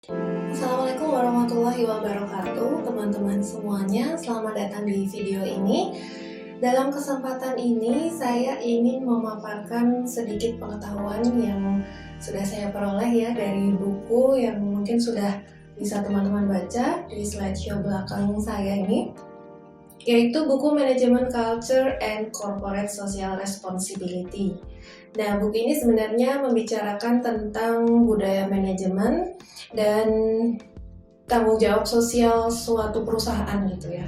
Assalamualaikum warahmatullahi wabarakatuh, teman-teman semuanya. Selamat datang di video ini. Dalam kesempatan ini, saya ingin memaparkan sedikit pengetahuan yang sudah saya peroleh ya dari buku yang mungkin sudah bisa teman-teman baca di slideshow belakang saya ini, yaitu buku Management Culture and Corporate Social Responsibility. Nah, buku ini sebenarnya membicarakan tentang budaya manajemen dan tanggung jawab sosial suatu perusahaan gitu ya.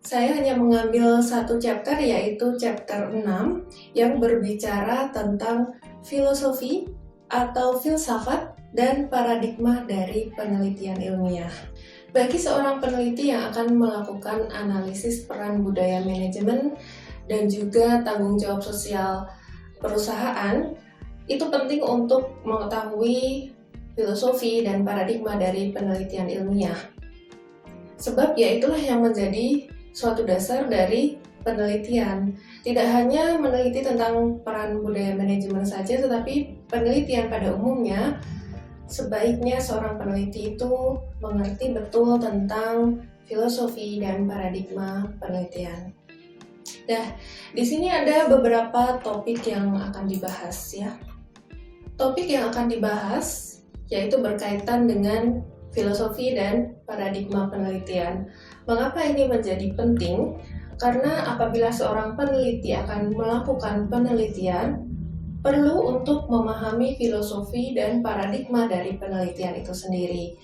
Saya hanya mengambil satu chapter, yaitu chapter 6 yang berbicara tentang filosofi atau filsafat dan paradigma dari penelitian ilmiah. Bagi seorang peneliti yang akan melakukan analisis peran budaya manajemen dan juga tanggung jawab sosial perusahaan, itu penting untuk mengetahui filosofi dan paradigma dari penelitian ilmiah. Sebab ya itulah yang menjadi suatu dasar dari penelitian. Tidak hanya meneliti tentang peran budaya manajemen saja, tetapi penelitian pada umumnya sebaiknya seorang peneliti itu mengerti betul tentang filosofi dan paradigma penelitian. Nah, di sini ada beberapa topik yang akan dibahas ya. Topik yang akan dibahas yaitu berkaitan dengan filosofi dan paradigma penelitian. Mengapa ini menjadi penting? Karena apabila seorang peneliti akan melakukan penelitian, perlu untuk memahami filosofi dan paradigma dari penelitian itu sendiri.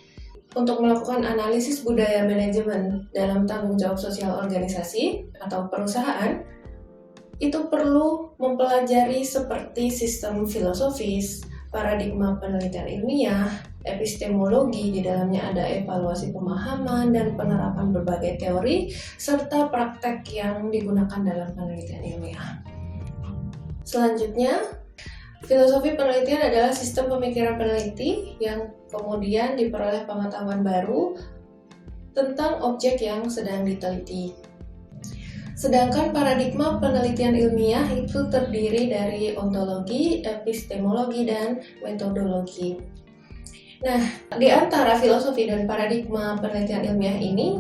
Untuk melakukan analisis budaya manajemen dalam tanggung jawab sosial organisasi atau perusahaan, itu perlu mempelajari seperti sistem filosofis, paradigma penelitian ilmiah, epistemologi, di dalamnya ada evaluasi pemahaman dan penerapan berbagai teori, serta praktek yang digunakan dalam penelitian ilmiah. Selanjutnya, filosofi penelitian adalah sistem pemikiran peneliti yang kemudian diperoleh pengetahuan baru tentang objek yang sedang diteliti. Sedangkan paradigma penelitian ilmiah itu terdiri dari ontologi, epistemologi, dan metodologi. Nah, di antara filosofi dan paradigma penelitian ilmiah ini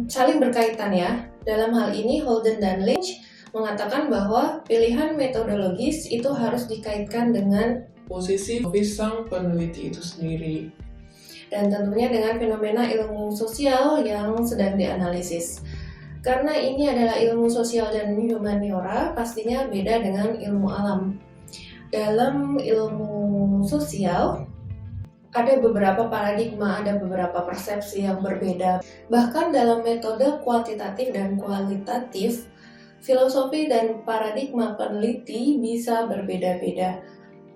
saling berkaitan ya. Dalam hal ini Holden dan Lynch mengatakan bahwa pilihan metodologis itu harus dikaitkan dengan posisi sang peneliti itu sendiri, dan tentunya dengan fenomena ilmu sosial yang sedang dianalisis. Karena ini adalah ilmu sosial dan humaniora, pastinya beda dengan ilmu alam. Dalam ilmu sosial, ada beberapa paradigma, ada beberapa persepsi yang berbeda. Bahkan dalam metode kuantitatif dan kualitatif, filosofi dan paradigma peneliti bisa berbeda-beda.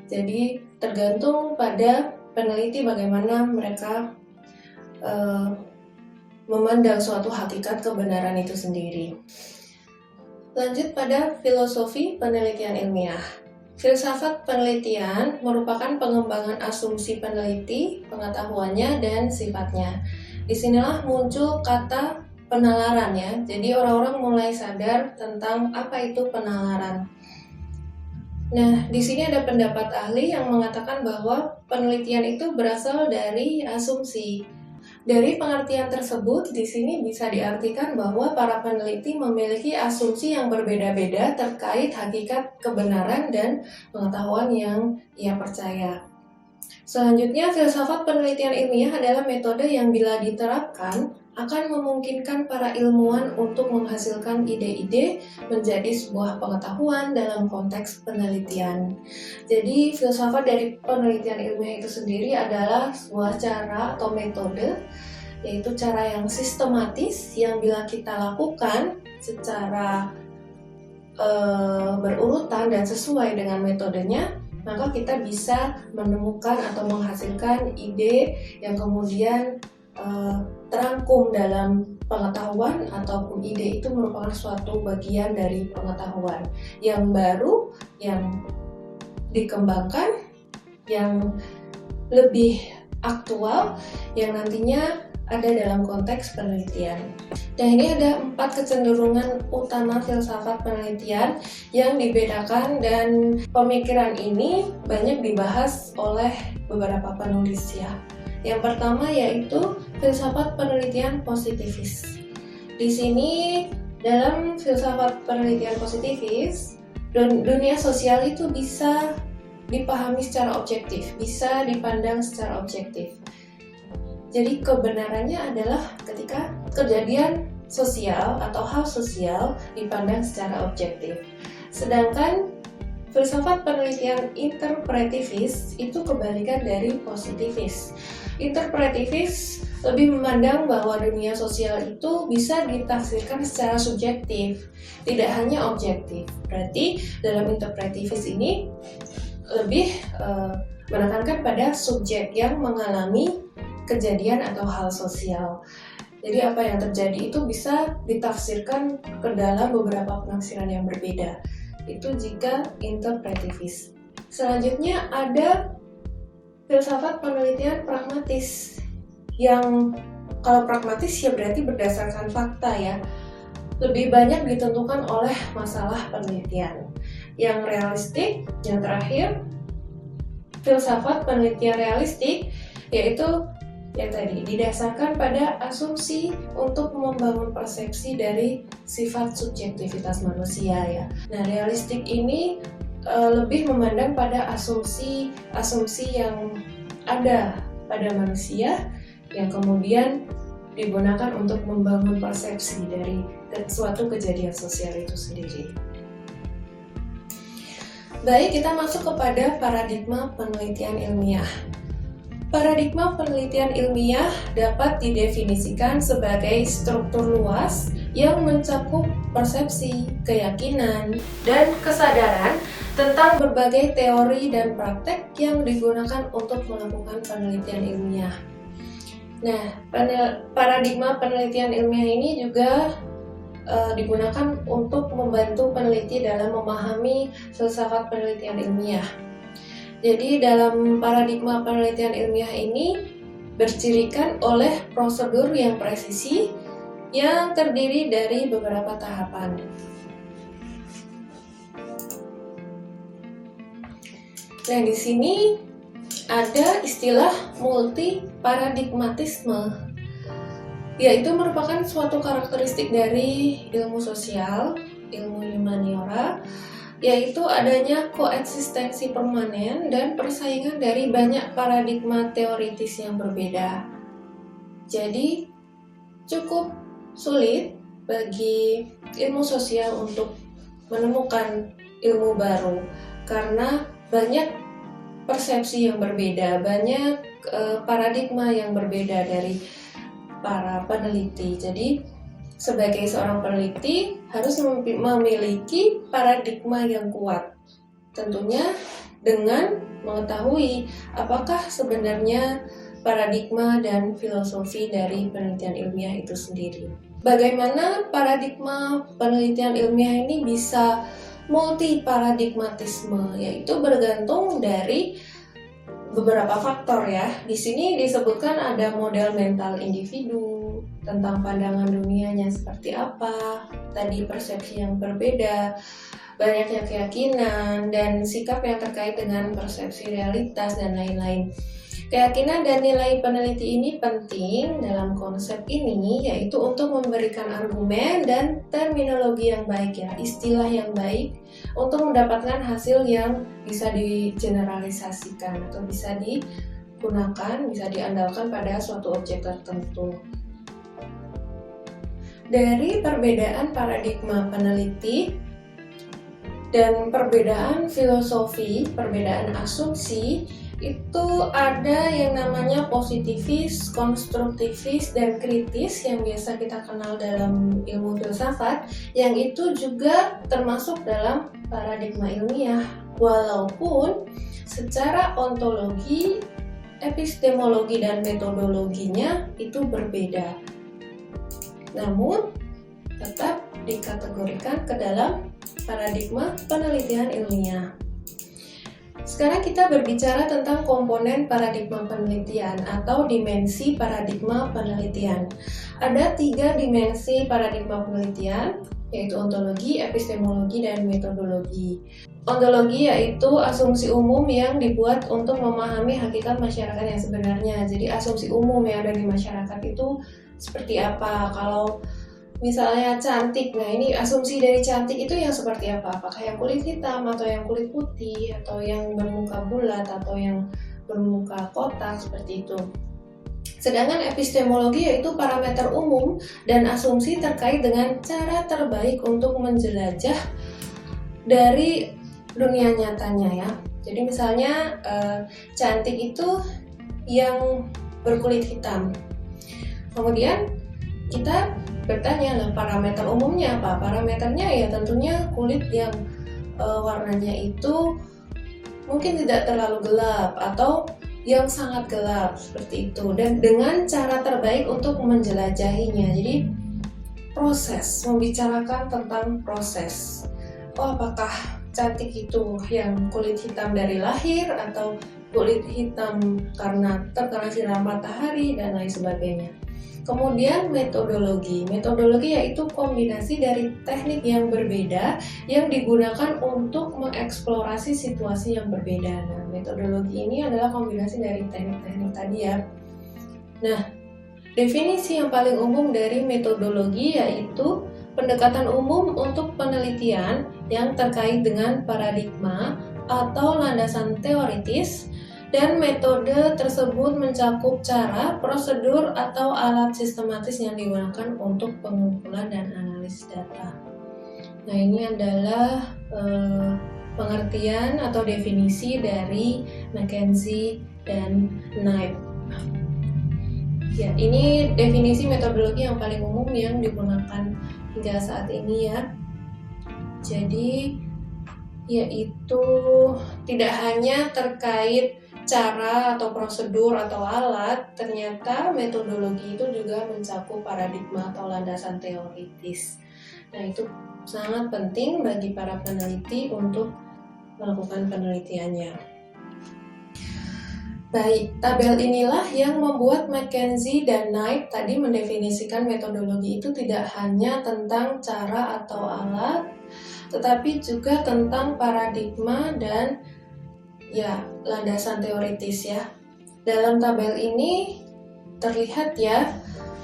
Jadi tergantung pada peneliti bagaimana mereka memandang suatu hakikat kebenaran itu sendiri. Lanjut pada filosofi penelitian ilmiah. Filsafat penelitian merupakan pengembangan asumsi peneliti, pengetahuannya, dan sifatnya. Disinilah muncul kata penalaran ya. Jadi orang-orang mulai sadar tentang apa itu penalaran. Nah, di sini ada pendapat ahli yang mengatakan bahwa penelitian itu berasal dari asumsi. Dari pengertian tersebut, di sini bisa diartikan bahwa para peneliti memiliki asumsi yang berbeda-beda terkait hakikat kebenaran dan pengetahuan yang ia percaya. Selanjutnya, filsafat penelitian ilmiah adalah metode yang bila diterapkan akan memungkinkan para ilmuwan untuk menghasilkan ide-ide menjadi sebuah pengetahuan dalam konteks penelitian. Jadi, filsafat dari penelitian ilmiah itu sendiri adalah sebuah cara atau metode, yaitu cara yang sistematis yang bila kita lakukan secara berurutan dan sesuai dengan metodenya, maka kita bisa menemukan atau menghasilkan ide yang kemudian terangkum dalam pengetahuan, ataupun ide itu merupakan suatu bagian dari pengetahuan yang baru, yang dikembangkan, yang lebih aktual, yang nantinya ada dalam konteks penelitian. Dan ini ada 4 kecenderungan utama filsafat penelitian yang dibedakan, dan pemikiran ini banyak dibahas oleh beberapa penulis ya. Yang pertama yaitu filsafat penelitian positivis. Di sini dalam filsafat penelitian positivis, dunia sosial itu bisa dipahami secara objektif, bisa dipandang secara objektif. Jadi kebenarannya adalah ketika kejadian sosial atau hal sosial dipandang secara objektif. Sedangkan filsafat penelitian interpretivis itu kebalikan dari positivis. Interpretivis lebih memandang bahwa dunia sosial itu bisa ditafsirkan secara subjektif, tidak hanya objektif. Berarti dalam interpretivis ini lebih menekankan pada subjek yang mengalami kejadian atau hal sosial. Jadi apa yang terjadi itu bisa ditafsirkan ke dalam beberapa penafsiran yang berbeda. Itu jika interpretivis. Selanjutnya ada filsafat penelitian pragmatis, yang kalau pragmatis ya berarti berdasarkan fakta ya, lebih banyak ditentukan oleh masalah penelitian. Yang realistik, yang terakhir filsafat penelitian realistik, yaitu yang tadi didasarkan pada asumsi untuk membangun persepsi dari sifat subjektivitas manusia ya. Nah, realistik ini lebih memandang pada asumsi yang ada pada manusia yang kemudian digunakan untuk membangun persepsi dari suatu kejadian sosial itu sendiri. Baik, kita masuk kepada paradigma penelitian ilmiah. Paradigma penelitian ilmiah dapat didefinisikan sebagai struktur luas yang mencakup persepsi, keyakinan, dan kesadaran tentang berbagai teori dan praktek yang digunakan untuk melakukan penelitian ilmiah. Nah, paradigma penelitian ilmiah ini juga digunakan untuk membantu peneliti dalam memahami filsafat penelitian ilmiah. Jadi dalam paradigma penelitian ilmiah ini bercirikan oleh prosedur yang presisi yang terdiri dari beberapa tahapan. Nah, di sini ada istilah multi paradigmatisme, yaitu merupakan suatu karakteristik dari ilmu sosial, ilmu humaniora, yaitu adanya koeksistensi permanen dan persaingan dari banyak paradigma teoritis yang berbeda. Jadi, cukup sulit bagi ilmu sosial untuk menemukan ilmu baru karena banyak persepsi yang berbeda, banyak paradigma yang berbeda dari para peneliti. Jadi, sebagai seorang peneliti harus memiliki paradigma yang kuat. Tentunya dengan mengetahui apakah sebenarnya paradigma dan filosofi dari penelitian ilmiah itu sendiri. Bagaimana paradigma penelitian ilmiah ini bisa multi paradigmatisme, yaitu bergantung dari beberapa faktor ya. Di sini disebutkan ada model mental individu, tentang pandangan dunianya seperti apa, tadi persepsi yang berbeda, banyaknya keyakinan, dan sikap yang terkait dengan persepsi realitas, dan lain-lain. Keyakinan dan nilai peneliti ini penting dalam konsep ini, yaitu untuk memberikan argumen dan terminologi yang baik ya, istilah yang baik, untuk mendapatkan hasil yang bisa digeneralisasikan atau bisa digunakan, bisa diandalkan pada suatu objek tertentu. Dari perbedaan paradigma peneliti dan perbedaan filosofi, perbedaan asumsi, itu ada yang namanya positivis, konstruktivis, dan kritis yang biasa kita kenal dalam ilmu filsafat, yang itu juga termasuk dalam paradigma ilmiah, walaupun secara ontologi, epistemologi, dan metodologinya itu berbeda. Namun, tetap dikategorikan ke dalam paradigma penelitian ilmiah. Sekarang kita berbicara tentang komponen paradigma penelitian atau dimensi paradigma penelitian. Ada 3 dimensi paradigma penelitian. yaitu ontologi, epistemologi, dan metodologi. Ontologi yaitu asumsi umum yang dibuat untuk memahami hakikat masyarakat yang sebenarnya. Jadi asumsi umum yang ada di masyarakat itu seperti apa. Kalau misalnya cantik, nah ini asumsi dari cantik itu yang seperti apa? Apakah yang kulit hitam, atau yang kulit putih, atau yang bermuka bulat, atau yang bermuka kotak, seperti itu. Sedangkan epistemologi yaitu parameter umum dan asumsi terkait dengan cara terbaik untuk menjelajah dari dunia nyatanya ya. Jadi misalnya cantik itu yang berkulit hitam. Kemudian kita bertanya, parameter umumnya apa? Parameternya ya tentunya kulit yang warnanya itu mungkin tidak terlalu gelap atau yang sangat gelap, seperti itu. Dan dengan cara terbaik untuk menjelajahinya. Jadi proses, membicarakan tentang proses. Apakah cantik itu yang kulit hitam dari lahir, atau kulit hitam karena terkena sinar matahari, dan lain sebagainya. Kemudian metodologi. Metodologi yaitu kombinasi dari teknik yang berbeda yang digunakan untuk mengeksplorasi situasi yang berbeda. Nah, metodologi ini adalah kombinasi dari teknik-teknik tadi ya. Nah, definisi yang paling umum dari metodologi yaitu pendekatan umum untuk penelitian yang terkait dengan paradigma atau landasan teoritis, dan metode tersebut mencakup cara, prosedur, atau alat sistematis yang digunakan untuk pengumpulan dan analisis data. Nah, ini adalah pengertian atau definisi dari McKenzie dan Knight. Ya, ini definisi metodologi yang paling umum yang digunakan hingga saat ini ya. Jadi, yaitu tidak hanya terkait cara atau prosedur atau alat, ternyata metodologi itu juga mencakup paradigma atau landasan teoritis. Nah, itu sangat penting bagi para peneliti untuk melakukan penelitiannya. Baik, tabel inilah yang membuat McKenzie dan Knight tadi mendefinisikan metodologi itu tidak hanya tentang cara atau alat, tetapi juga tentang paradigma dan landasan teoritis ya. Dalam tabel ini terlihat ya,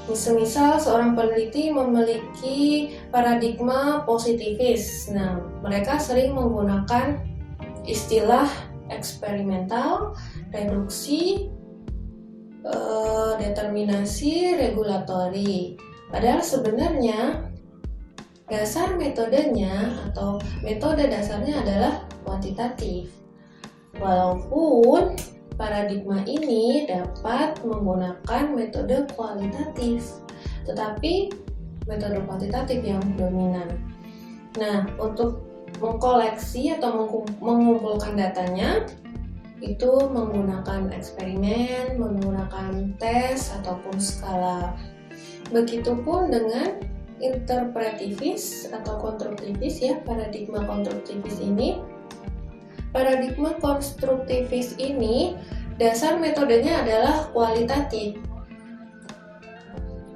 semisal seorang peneliti memiliki paradigma positivis. Nah, mereka sering menggunakan istilah eksperimental, reduksi, determinasi, regulatori. Padahal sebenarnya dasar metodenya atau metode dasarnya adalah kuantitatif. Walaupun paradigma ini dapat menggunakan metode kualitatif, tetapi metode kuantitatif yang dominan. Nah, untuk mengkoleksi atau mengumpulkan datanya itu menggunakan eksperimen, menggunakan tes ataupun skala. Begitupun dengan interpretivis atau konstruktivis ya, paradigma konstruktivis ini. Paradigma konstruktivis ini dasar metodenya adalah kualitatif.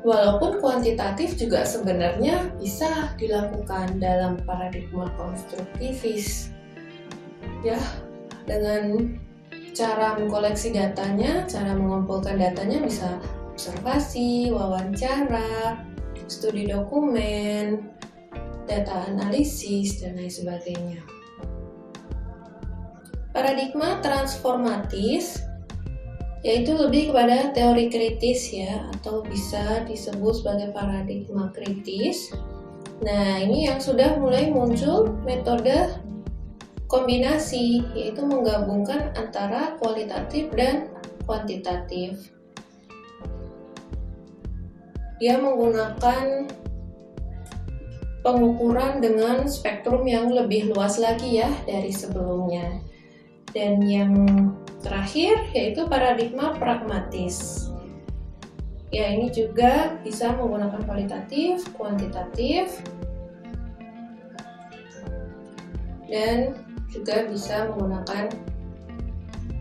Walaupun kuantitatif juga sebenarnya bisa dilakukan dalam paradigma konstruktivis. Ya, dengan cara mengkoleksi datanya, cara mengumpulkan datanya bisa observasi, wawancara, studi dokumen, data analisis, dan lain sebagainya. Paradigma transformatis yaitu lebih kepada teori kritis ya, atau bisa disebut sebagai paradigma kritis. Nah, ini yang sudah mulai muncul metode kombinasi, yaitu menggabungkan antara kualitatif dan kuantitatif. Dia menggunakan pengukuran dengan spektrum yang lebih luas lagi ya dari sebelumnya. Dan yang terakhir yaitu paradigma pragmatis. Ya, ini juga bisa menggunakan kualitatif, kuantitatif, dan juga bisa menggunakan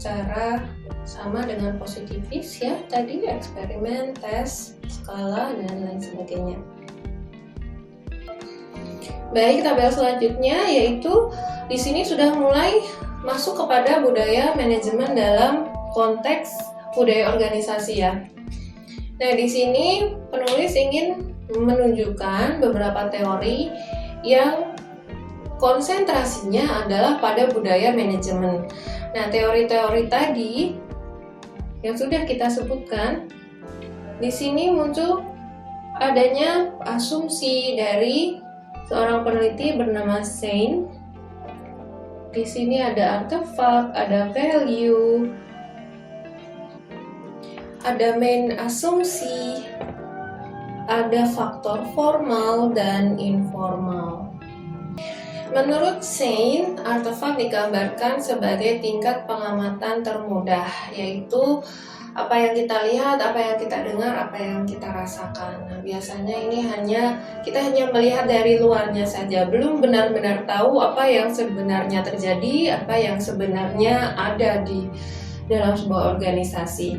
cara sama dengan positivis ya, tadi eksperimen, tes, skala, dan lain sebagainya. Baik, tabel selanjutnya yaitu di sini sudah mulai masuk kepada budaya manajemen dalam konteks budaya organisasi ya. Nah, di sini penulis ingin menunjukkan beberapa teori yang konsentrasinya adalah pada budaya manajemen. Nah, teori-teori tadi yang sudah kita sebutkan, di sini muncul adanya asumsi dari seorang peneliti bernama Sein. Di sini ada artefak, ada value, ada main asumsi, ada faktor formal dan informal. Menurut Sein, artefak digambarkan sebagai tingkat pengamatan termudah, yaitu apa yang kita lihat, apa yang kita dengar, apa yang kita rasakan. Nah, biasanya ini kita hanya melihat dari luarnya saja, belum benar-benar tahu apa yang sebenarnya terjadi, apa yang sebenarnya ada di dalam sebuah organisasi.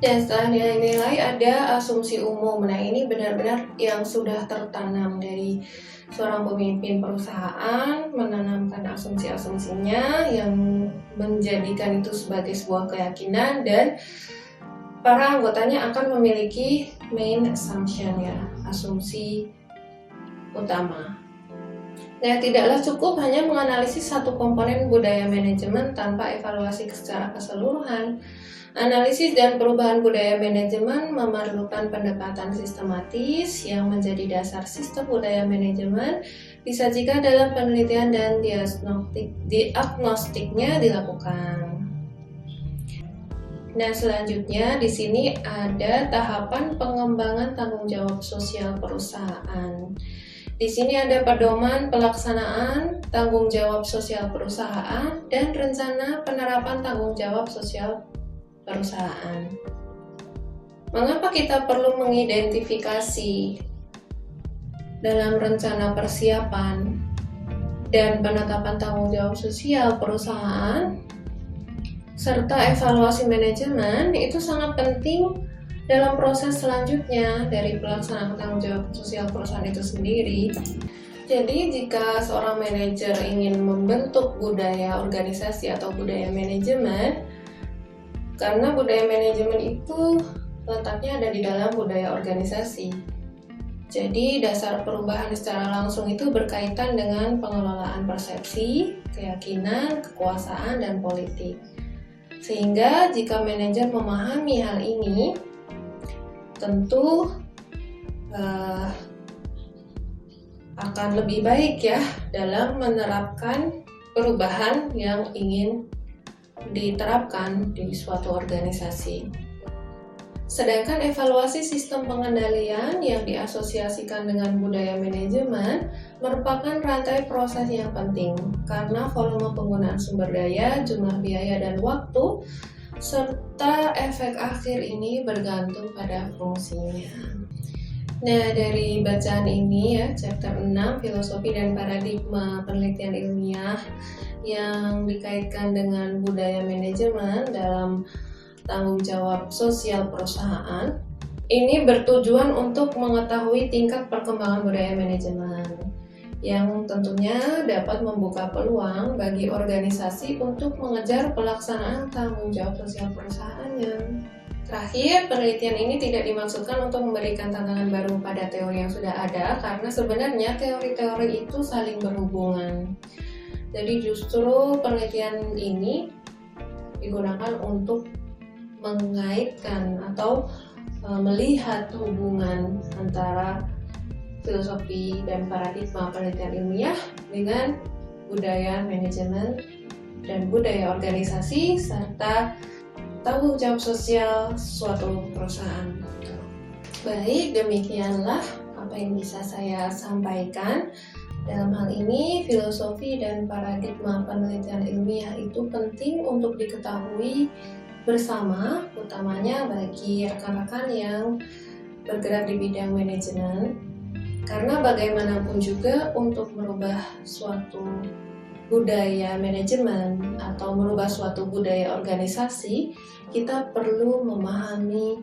Dan setelah nilai-nilai ada asumsi umum. Nah, ini benar-benar yang sudah tertanam dari seorang pemimpin perusahaan, menanamkan asumsi-asumsinya yang menjadikan itu sebagai sebuah keyakinan, dan para anggotanya akan memiliki main assumption ya, asumsi utama. Nah, tidaklah cukup hanya menganalisis satu komponen budaya manajemen tanpa evaluasi secara keseluruhan. Analisis dan perubahan budaya manajemen memerlukan pendekatan sistematis yang menjadi dasar sistem budaya manajemen disajikan dalam penelitian dan diagnostiknya dilakukan. Nah, selanjutnya di sini ada tahapan pengembangan tanggung jawab sosial perusahaan. Di sini ada pedoman pelaksanaan tanggung jawab sosial perusahaan dan rencana penerapan tanggung jawab sosial perusahaan. Mengapa kita perlu mengidentifikasi dalam rencana persiapan dan penetapan tanggung jawab sosial perusahaan serta evaluasi manajemen itu sangat penting dalam proses selanjutnya dari pelaksanaan tanggung jawab sosial perusahaan itu sendiri. Jadi jika seorang manajer ingin membentuk budaya organisasi atau budaya manajemen, karena budaya manajemen itu letaknya ada di dalam budaya organisasi. Jadi dasar perubahan secara langsung itu berkaitan dengan pengelolaan persepsi, keyakinan, kekuasaan, dan politik. Sehingga jika manajer memahami hal ini, tentu akan lebih baik ya dalam menerapkan perubahan yang ingin diterapkan di suatu organisasi. Sedangkan evaluasi sistem pengendalian yang diasosiasikan dengan budaya manajemen merupakan rantai proses yang penting karena volume penggunaan sumber daya, jumlah biaya dan waktu, serta efek akhir ini bergantung pada fungsinya. Nah, dari bacaan ini ya, chapter 6, filosofi dan paradigma penelitian ilmiah yang dikaitkan dengan budaya manajemen dalam tanggung jawab sosial perusahaan, ini bertujuan untuk mengetahui tingkat perkembangan budaya manajemen yang tentunya dapat membuka peluang bagi organisasi untuk mengejar pelaksanaan tanggung jawab sosial perusahaannya. Terakhir, penelitian ini tidak dimaksudkan untuk memberikan tantangan baru pada teori yang sudah ada, karena sebenarnya teori-teori itu saling berhubungan. Jadi justru penelitian ini digunakan untuk mengaitkan atau melihat hubungan antara filosofi dan paradigma penelitian ilmiah dengan budaya manajemen dan budaya organisasi serta tanggung jawab sosial suatu perusahaan. Baik, demikianlah apa yang bisa saya sampaikan. Dalam hal ini, filosofi dan paradigma penelitian ilmiah itu penting untuk diketahui bersama, utamanya bagi rekan-rekan yang bergerak di bidang manajemen. Karena bagaimanapun juga untuk merubah suatu budaya manajemen atau merubah suatu budaya organisasi, kita perlu memahami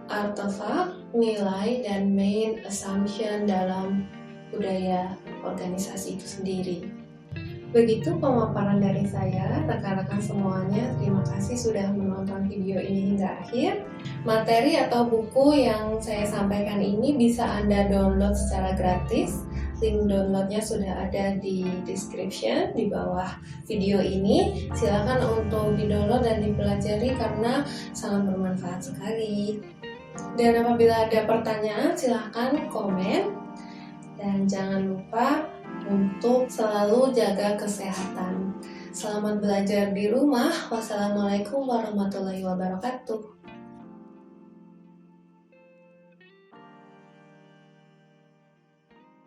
artefak, nilai, dan main assumption dalam budaya organisasi itu sendiri. Begitu pemaparan dari saya, rekan-rekan semuanya. Terima kasih sudah menonton video ini hingga akhir. Materi atau buku yang saya sampaikan ini bisa Anda download secara gratis. Link downloadnya sudah ada di description di bawah video ini. Silakan untuk di-download dan dipelajari karena sangat bermanfaat sekali. Dan apabila ada pertanyaan, silakan komen. Dan jangan lupa untuk selalu jaga kesehatan. Selamat belajar di rumah. Wassalamualaikum warahmatullahi wabarakatuh.